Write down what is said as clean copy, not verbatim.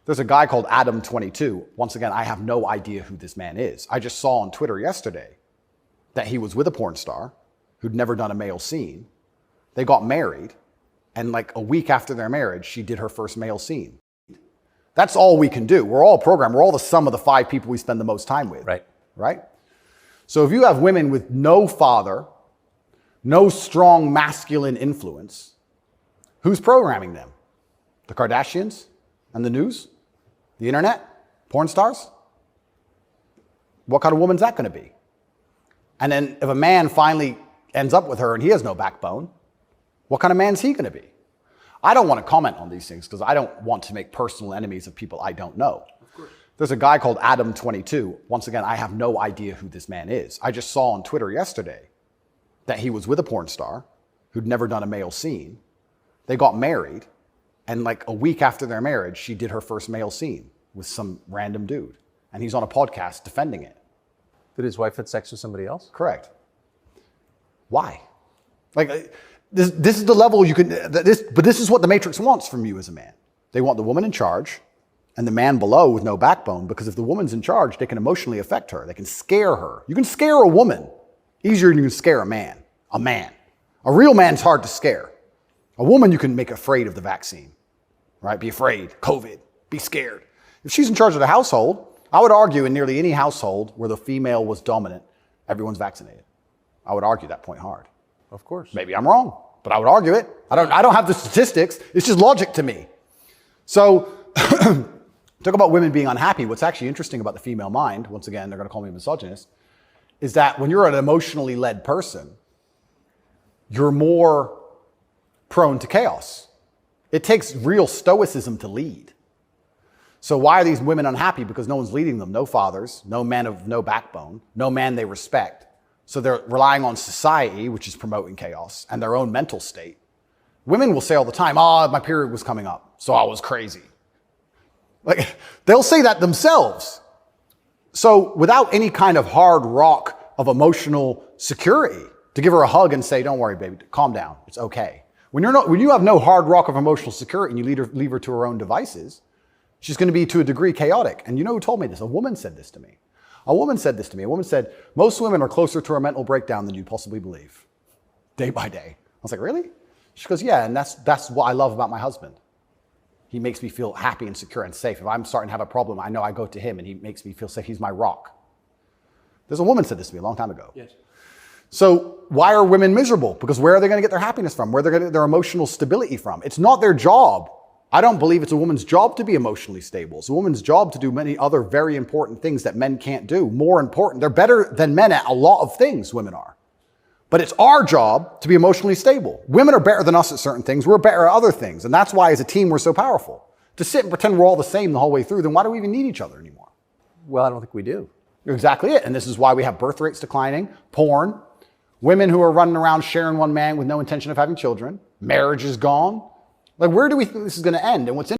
There's a guy called Adam22. Once again, I have no idea who this man is. I just saw on Twitter yesterday that he was with a porn star who'd never done a male scene. They got married, and like a week after their marriage, she did her first male scene. That's all we can do. We're all programmed. We're all the sum of the 5 people we spend the most time with. Right? So if you have women with no father, no strong masculine influence, who's programming them? The Kardashians and the news? The internet? Porn stars? What kind of woman's that going to be? And then if a man finally ends up with her and he has no backbone, what kind of man's he going to be? I don't want to comment on these things because I don't want to make personal enemies of people I don't know. Of course. There's a guy called Adam22. Once again, I have no idea who this man is. I just saw on Twitter yesterday that he was with a porn star who'd never done a male scene. They got married, and like a week after their marriage, she did her first male scene with some random dude. And he's on a podcast defending it. Did his wife have sex with somebody else? Correct. Why? Like, this is the level you can, but this is what the Matrix wants from you as a man. They want the woman in charge and the man below with no backbone, because if the woman's in charge, they can emotionally affect her. They can scare her. You can scare a woman easier than you can scare a man. A man. A real man's hard to scare. A woman you can make afraid of the vaccine, right? Be afraid, COVID, be scared. If she's in charge of the household, I would argue in nearly any household where the female was dominant, everyone's vaccinated. I would argue that point hard. Of course. Maybe I'm wrong, but I would argue it. I don't have the statistics. It's just logic to me. So talk about women being unhappy. What's actually interesting about the female mind, once again, they're going to call me a misogynist, is that when you're an emotionally led person, you're more prone to chaos. It takes real stoicism to lead. So why are these women unhappy? Because no one's leading them. No fathers, no men of no backbone, no man they respect. So they're relying on society, which is promoting chaos, and their own mental state. Women will say all the time, my period was coming up, so I was crazy. Like, they'll say that themselves. So without any kind of hard rock of emotional security, to give her a hug and say, don't worry, baby, calm down, it's okay. When you have no hard rock of emotional security and you leave her to her own devices, she's going to be to a degree chaotic. And you know who told me this? A woman said this to me. A woman said this to me. A woman said, most women are closer to a mental breakdown than you possibly believe, day by day. I was like, really? She goes, yeah, and that's what I love about my husband. He makes me feel happy and secure and safe. If I'm starting to have a problem, I know I go to him and he makes me feel safe. He's my rock. There's a woman said this to me a long time ago. Yes. So why are women miserable? Because where are they going to get their happiness from? Where are they going to get their emotional stability from? It's not their job. I don't believe it's a woman's job to be emotionally stable. It's a woman's job to do many other very important things that men can't do. More important. They're better than men at a lot of things, women are. But it's our job to be emotionally stable. Women are better than us at certain things. We're better at other things. And that's why as a team we're so powerful. To sit and pretend we're all the same the whole way through, then why do we even need each other anymore? Well, I don't think we do. You're exactly it. And this is why we have birth rates declining, porn, women who are running around sharing one man with no intention of having children, marriage is gone. Like, where do we think this is going to end? And what's